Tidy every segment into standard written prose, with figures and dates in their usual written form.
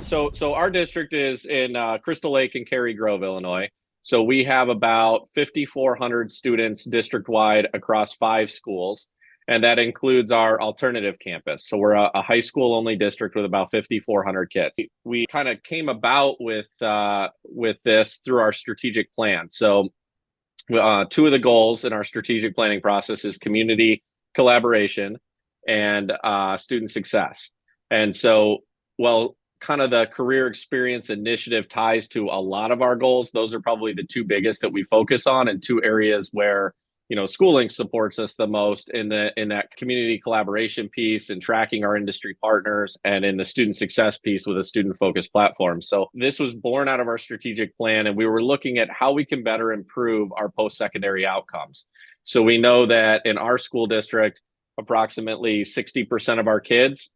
So our district is in Crystal Lake and Cary Grove, Illinois. So we have about 5,400 students district-wide across 5 schools, and that includes our alternative campus. So we're a high school-only district with about 5,400 kids. We kind of came about with this through our strategic plan. So two of the goals in our strategic planning process is community collaboration and student success. And so, well, kind of the career experience initiative ties to a lot of our goals. Those are probably the two biggest that we focus on, and two areas where SchooLinks supports us the most in that community collaboration piece and tracking our industry partners, and in the student success piece with a student focused platform. So this was born out of our strategic plan, and we were looking at how we can better improve our post-secondary outcomes. So we know that in our school district, approximately 60% of our kids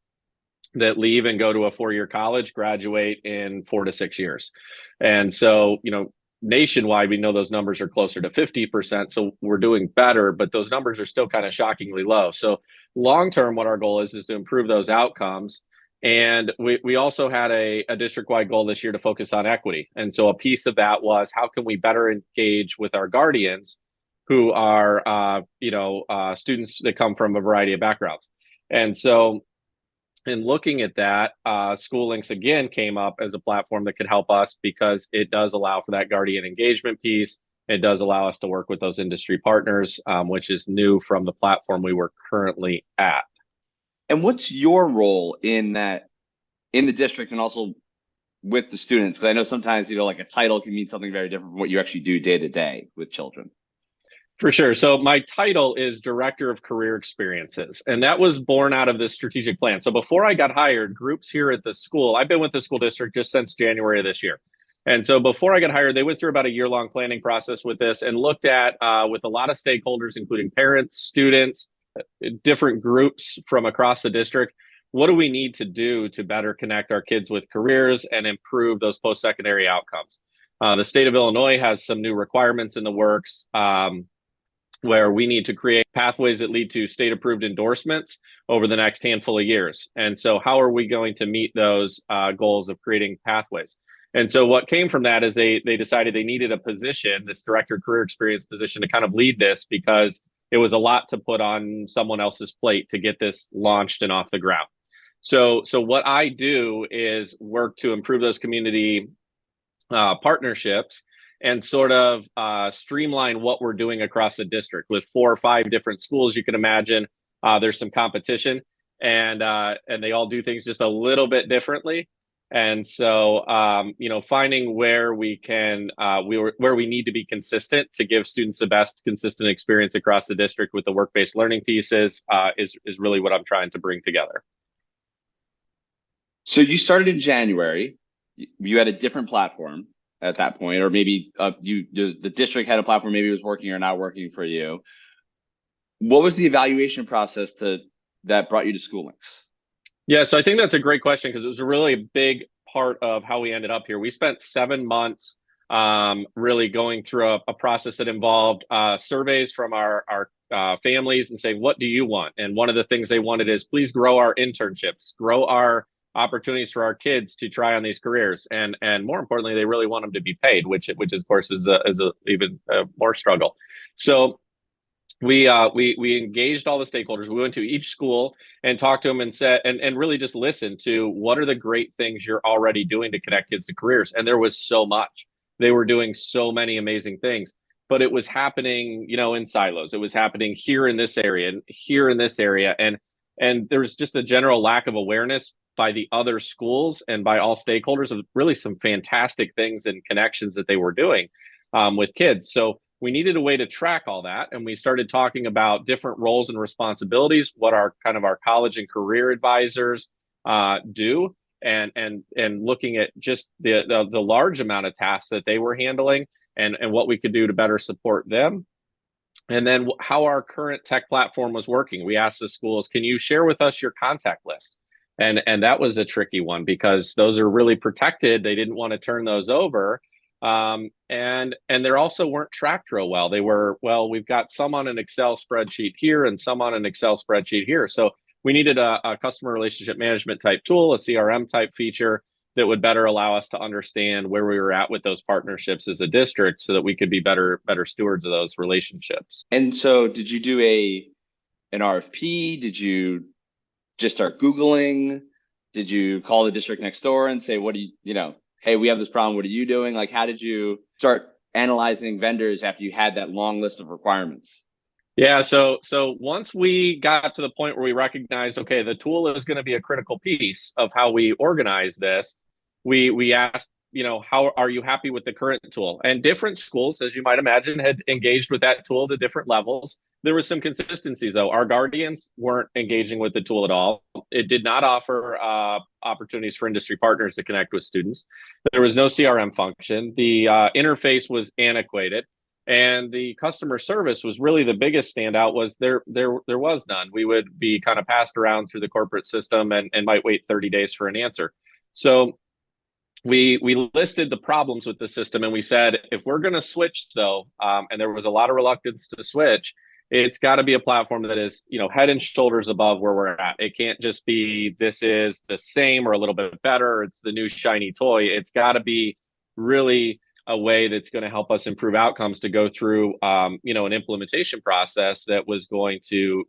that leave and go to a 4-year college graduate in 4 to 6 years. And so, nationwide, we know those numbers are closer to 50%. So we're doing better, but those numbers are still kind of shockingly low. So long term, what our goal is to improve those outcomes. And we also had a district-wide goal this year to focus on equity. And so a piece of that was, how can we better engage with our guardians who are, students that come from a variety of backgrounds. And so in looking at that, SchooLinks again came up as a platform that could help us, because it does allow for that guardian engagement piece. It does allow us to work with those industry partners, which is new from the platform we were currently at. And what's your role in the district, and also with the students? Because I know sometimes, like a title can mean something very different from what you actually do day to day with children. For sure. So my title is Director of Career Experiences, and that was born out of this strategic plan. So before I got hired, groups here at the school, I've been with the school district just since January of this year. And so before I got hired, they went through about a year-long planning process with this, and looked at, with a lot of stakeholders, including parents, students, different groups from across the district, what do we need to do to better connect our kids with careers and improve those post-secondary outcomes? The state of Illinois has some new requirements in the works, where we need to create pathways that lead to state-approved endorsements over the next handful of years. And so how are we going to meet those goals of creating pathways? And so what came from that is they decided they needed a position, this director of career experience position, to kind of lead this, because it was a lot to put on someone else's plate to get this launched and off the ground. So what I do is work to improve those community partnerships, and sort of streamline what we're doing across the district. With 4 or 5 different schools, you can imagine there's some competition, and they all do things just a little bit differently. And so, finding where we can, where we need to be consistent to give students the best consistent experience across the district with the work-based learning pieces is really what I'm trying to bring together. So you started in January. You had a different platform at that point, or maybe the district had a platform, maybe it was working or not working for you. What was the evaluation process that brought you to SchooLinks? Yeah, so I think that's a great question, because it was a really big part of how we ended up here. We spent 7 months really going through a process that involved surveys from our families and saying, what do you want? And one of the things they wanted is, please grow our internships, grow our opportunities for our kids to try on these careers, and more importantly, they really want them to be paid, which of course is a even more struggle. So we engaged all the stakeholders. We went to each school and talked to them and said, and really just listened to, what are the great things you're already doing to connect kids to careers? And there was so much. They were doing so many amazing things, but it was happening, in silos. It was happening here in this area and here in this area, and there was just a general lack of awareness by the other schools and by all stakeholders of really some fantastic things and connections that they were doing with kids. So we needed a way to track all that. And we started talking about different roles and responsibilities, what our college and career advisors do, and looking at just the large amount of tasks that they were handling, and what we could do to better support them. And then how our current tech platform was working. We asked the schools, can you share with us your contact list? And that was a tricky one, because those are really protected. They didn't want to turn those over. And they also weren't tracked real well. They were, we've got some on an Excel spreadsheet here and some on an Excel spreadsheet here. So we needed a customer relationship management type tool, a CRM type feature that would better allow us to understand where we were at with those partnerships as a district so that we could be better stewards of those relationships. And so did you do an RFP? Did you just start Googling? Did you call the district next door and say, what do hey, we have this problem. What are you doing? Like, how did you start analyzing vendors after you had that long list of requirements? Yeah, so once we got to the point where we recognized, okay, the tool is going to be a critical piece of how we organize this, we asked, how are you happy with the current tool? And different schools, as you might imagine, had engaged with that tool to different levels. There was some consistencies, though. Our guardians weren't engaging with the tool at all. It did not offer opportunities for industry partners to connect with students. There was no CRM function. The interface was antiquated. And the customer service was really the biggest standout. Was there was none. We would be kind of passed around through the corporate system and might wait 30 days for an answer. So we listed the problems with the system, and we said, if we're going to switch, though, and there was a lot of reluctance to switch, it's got to be a platform that is, head and shoulders above where we're at. It can't just be, this is the same or a little bit better. It's the new shiny toy. It's got to be really a way that's going to help us improve outcomes, to go through, an implementation process that was going to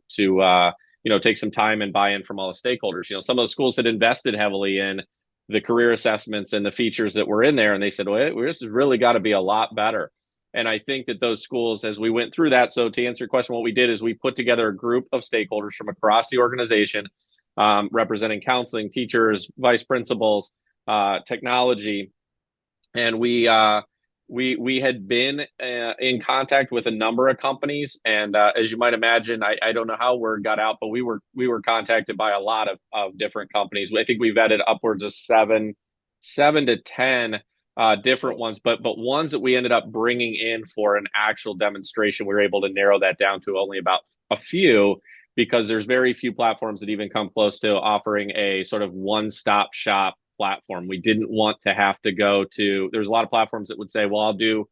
take some time and buy-in from all the stakeholders. Some of the schools had invested heavily in the career assessments and the features that were in there, and they said, well, this has really got to be a lot better. And I think that those schools, as we went through that, so to answer your question, what we did is we put together a group of stakeholders from across the organization, representing counseling, teachers, vice principals, technology, and we had been in contact with a number of companies, and as you might imagine, I don't know how word got out, but we were contacted by a lot of different companies. I think we vetted upwards of seven to 10 different ones, but ones that we ended up bringing in for an actual demonstration. We were able to narrow that down to only about a few, because there's very few platforms that even come close to offering a sort of one-stop shop platform. We didn't want to have to go to, there's a lot of platforms that would say, well, I'll do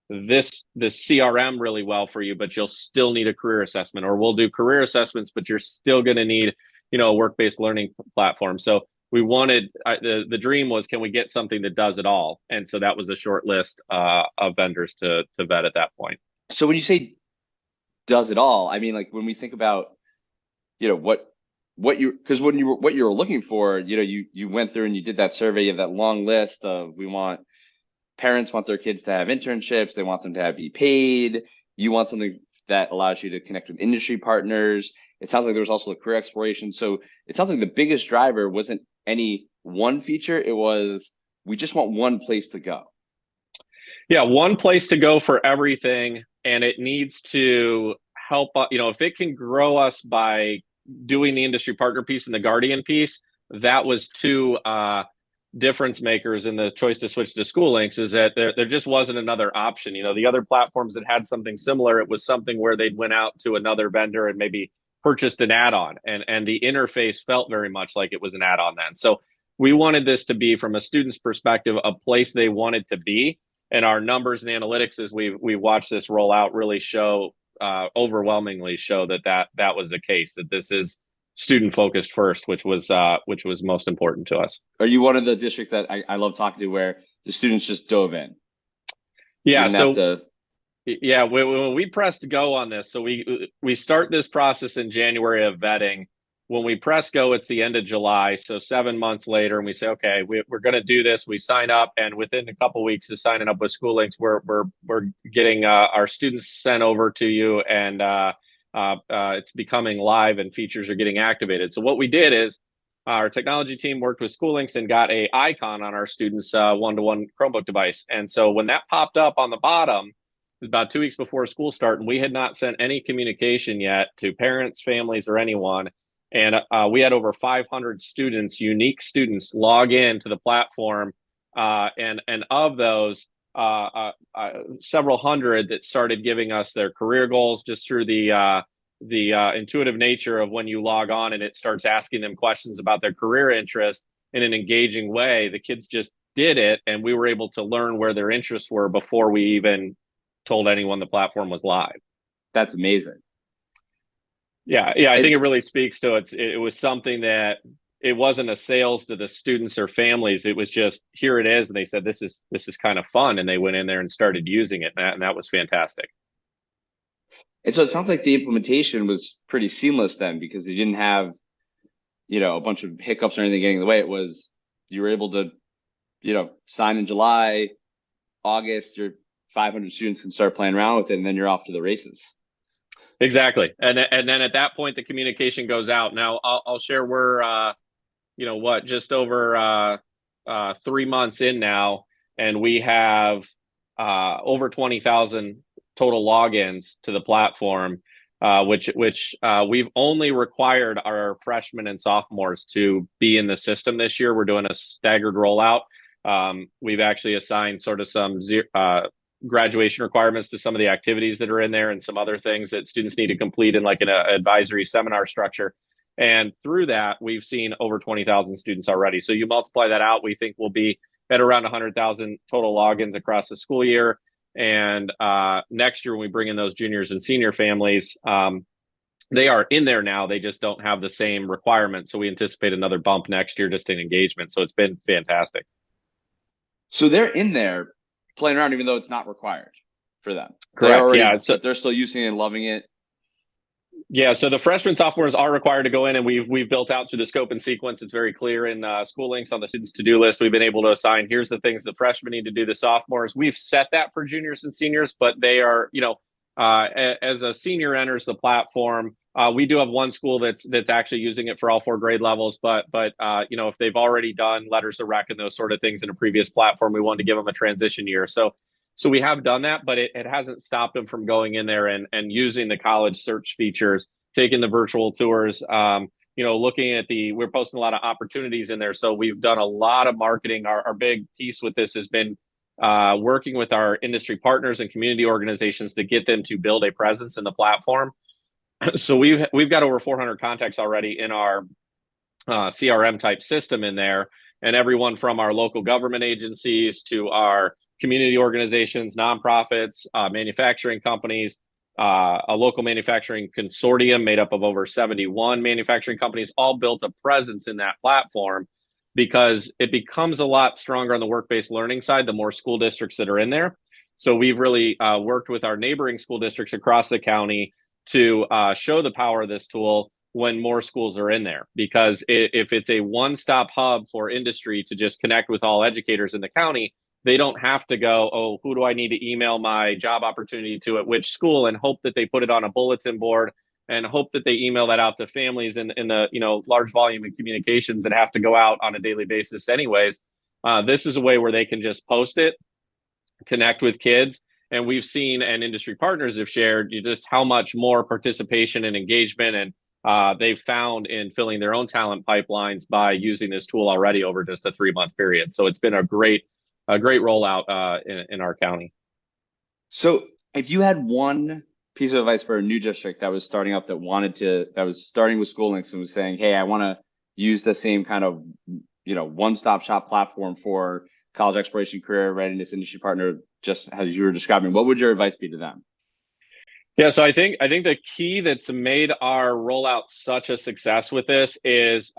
this CRM really well for you, but you'll still need a career assessment, or we'll do career assessments, but you're still going to need, a work-based learning platform. So we wanted, the dream was, can we get something that does it all? And so that was a short list of vendors to vet at that point. So when you say does it all, I mean, like, when we think about, what you were looking for, you went through and you did that survey, you have that long list of, parents want their kids to have internships, they want them to be paid, you want something that allows you to connect with industry partners. It sounds like there was also a career exploration. So it sounds like the biggest driver wasn't any one feature, it was, we just want one place to go. Yeah, one place to go for everything, and it needs to help, if it can grow us by doing the industry partner piece and the guardian piece. That was two difference makers in the choice to switch to SchooLinks, is that there just wasn't another option. The other platforms that had something similar, it was something where they'd went out to another vendor and maybe purchased an add-on, and the interface felt very much like it was an add-on then. So we wanted this to be, from a student's perspective, a place they wanted to be. And our numbers and analytics, as we watched this roll out, really overwhelmingly show that was the case, that this is student focused first, which was most important to us. Are you one of the districts that I love talking to, where the students just dove in? Yeah. So yeah, when we pressed go on this, so we start this process in January of vetting. When we press go, it's the end of July, so 7 months later, and we say, okay, we're going to do this. We sign up, and within a couple of weeks of signing up with SchooLinks, we're getting our students sent over to you, and it's becoming live, and features are getting activated. So what we did is, our technology team worked with SchooLinks and got an icon on our students' one-to-one Chromebook device. And so when that popped up on the bottom, it was about 2 weeks before school start, and we had not sent any communication yet to parents, families, or anyone. And we had over 500 students, unique students, log in to the platform. And of those, several hundred that started giving us their career goals just through the intuitive nature of when you log on and it starts asking them questions about their career interest in an engaging way. The kids just did it, and we were able to learn where their interests were before we even told anyone the platform was live. That's amazing. Yeah, I think it really speaks to it. It was something that it wasn't a sales to the students or families. It was just, here it is. And they said, this is kind of fun. And they went in there and started using it. And that was fantastic. And so it sounds like the implementation was pretty seamless then, because you didn't have, a bunch of hiccups or anything getting in the way. It was, you were able to, sign in July, August, your 500 students can start playing around with it, and then you're off to the races. Exactly. And then at that point, the communication goes out. Now I'll share we're, just over 3 months in now, and we have over 20,000 total logins to the platform, which we've only required our freshmen and sophomores to be in the system this year. We're doing a staggered rollout. We've actually assigned sort of some graduation requirements to some of the activities that are in there and some other things that students need to complete in like an advisory seminar structure. And through that, we've seen over 20,000 students already. So you multiply that out, we think we'll be at around 100,000 total logins across the school year. And next year, when we bring in those juniors and senior families, they are in there now. They just don't have the same requirements. So we anticipate another bump next year just in engagement. So it's been fantastic. So they're in there playing around, even though it's not required for them. Correct. But they're still using it and loving it. Yeah, so the freshmen, sophomores are required to go in, and we've built out through the scope and sequence. It's very clear in SchooLinks on the students' to-do list. We've been able to assign, here's the things the freshmen need to do, the sophomores. We've set that for juniors and seniors, but they are, as a senior enters the platform, we do have one school that's actually using it for all 4 grade levels. But if they've already done letters of rec and those sort of things in a previous platform, we wanted to give them a transition year. So we have done that, but it hasn't stopped them from going in there and using the college search features, taking the virtual tours, looking at we're posting a lot of opportunities in there. So we've done a lot of marketing. Our big piece with this has been working with our industry partners and community organizations to get them to build a presence in the platform. So we've got over 400 contacts already in our CRM type system in there, and everyone from our local government agencies to our community organizations, nonprofits, manufacturing companies, a local manufacturing consortium made up of over 71 manufacturing companies, all built a presence in that platform because it becomes a lot stronger on the work-based learning side the more school districts that are in there. So we've really worked with our neighboring school districts across the county to show the power of this tool when more schools are in there. Because if it's a one-stop hub for industry to just connect with all educators in the county, they don't have to go, oh, who do I need to email my job opportunity to at which school, and hope that they put it on a bulletin board and hope that they email that out to families in the large volume of communications that have to go out on a daily basis anyways. This is a way where they can just post it, connect with kids. And we've seen, and industry partners have shared, just how much more participation and engagement and they've found in filling their own talent pipelines by using this tool already over just a 3-month period. So it's been a great rollout in our county. So if you had one piece of advice for a new district that was starting up, that was starting with SchooLinks and was saying, hey, I want to use the same kind of, one-stop shop platform for college exploration, career readiness, industry partner, just as you were describing, what would your advice be to them? Yeah, so I think the key that's made our rollout such a success with this is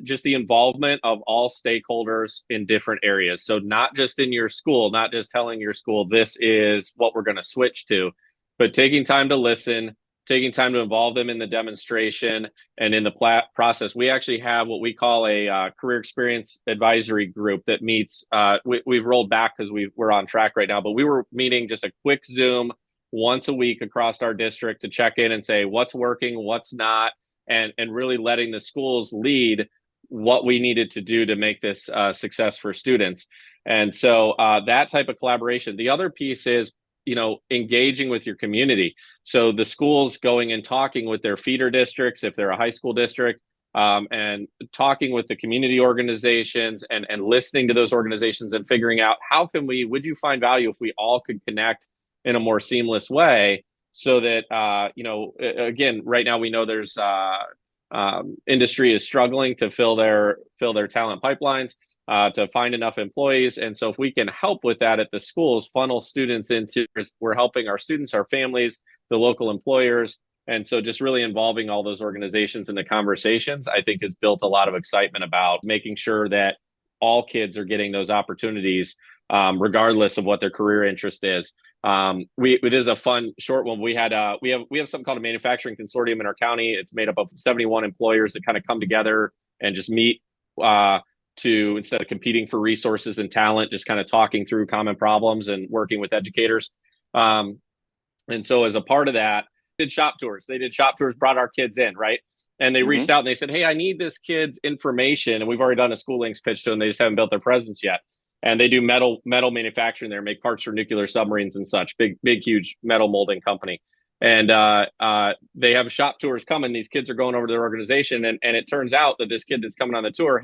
just the involvement of all stakeholders in different areas. So not just in your school, not just telling your school this is what we're going to switch to, but taking time to listen, taking time to involve them in the demonstration and in the process. We actually have what we call a career experience advisory group that meets. We've rolled back because we're on track right now, but we were meeting just a quick Zoom once a week across our district to check in and say what's working, what's not, and really letting the schools lead what we needed to do to make this success for students. And so that type of collaboration. The other piece is, engaging with your community. So the schools going and talking with their feeder districts, if they're a high school district, and talking with the community organizations and listening to those organizations and figuring out would you find value if we all could connect in a more seamless way so that, again, right now we know there's industry is struggling to fill their talent pipelines, to find enough employees. And so if we can help with that at the schools, funnel students into, we're helping our students, our families, the local employers, And so just really involving all those organizations in the conversations, I think has built a lot of excitement about making sure that all kids are getting those opportunities, regardless of what their career interest is. It is a fun short one. We have something called a manufacturing consortium in our county. It's made up of 71 employers that kind of come together and just meet, to, instead of competing for resources and talent, just kind of talking through common problems and working with educators. And so as a part of that, did shop tours. They did shop tours, brought our kids in, right? And they reached out and they said, "Hey, I need this kid's information." And we've already done a SchooLinks pitch to them. They just haven't built their presence yet. And they do metal manufacturing there, make parts for nuclear submarines and such. Big, huge metal molding company. And they have shop tours coming. These kids are going over to their organization, and it turns out that this kid that's coming on the tour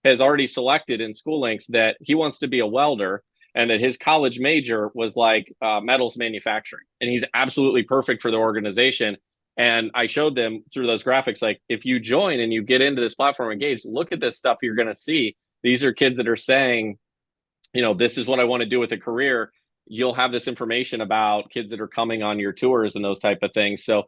has already selected in SchooLinks that he wants to be a welder, and that his college major was like metals manufacturing, and he's absolutely perfect for the organization. And I showed them through those graphics, like, if you join and you get into this platform engaged, look at this stuff you're going to see. These are kids that are saying, this is what I want to do with a career. You'll have this information about kids that are coming on your tours and those type of things. So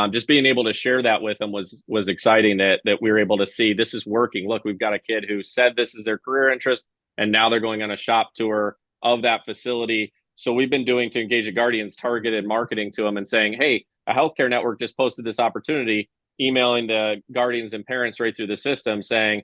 just being able to share that with them was exciting, that we were able to see this is working. Look, we've got a kid who said this is their career interest, and now they're going on a shop tour of that facility. So we've been doing, to engage the guardians, targeted marketing to them and saying, "Hey, a healthcare network just posted this opportunity," emailing the guardians and parents right through the system saying,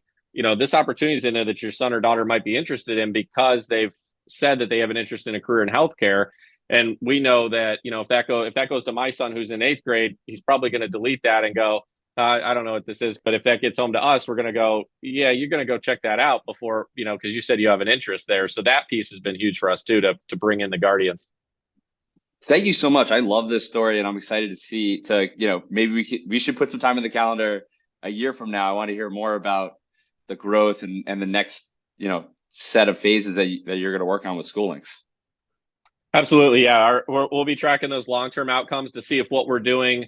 this opportunity is in there that your son or daughter might be interested in, because they've said that they have an interest in a career in healthcare. And we know that, if that goes to my son who's in eighth grade, he's probably going to delete that and go, "I don't know what this is." But if that gets home to us, we're going to go, "Yeah, you're going to go check that out before, because you said you have an interest there." So that piece has been huge for us too, to bring in the guardians. Thank you so much. I love this story, and I'm excited to see, maybe we should put some time in the calendar a year from now. I want to hear more about the growth and the next, set of phases that you're going to work on with SchooLinks. Absolutely. Yeah. We'll be tracking those long-term outcomes to see if what we're doing,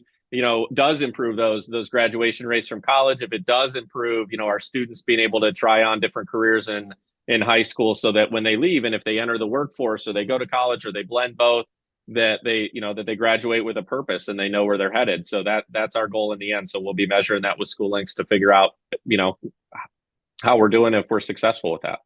does improve those graduation rates from college. If it does improve, our students being able to try on different careers in high school, so that when they leave, and if they enter the workforce, or they go to college, or they blend both, that they graduate with a purpose and they know where they're headed. So that's our goal in the end. So we'll be measuring that with SchooLinks to figure out, how we're doing, if we're successful with that.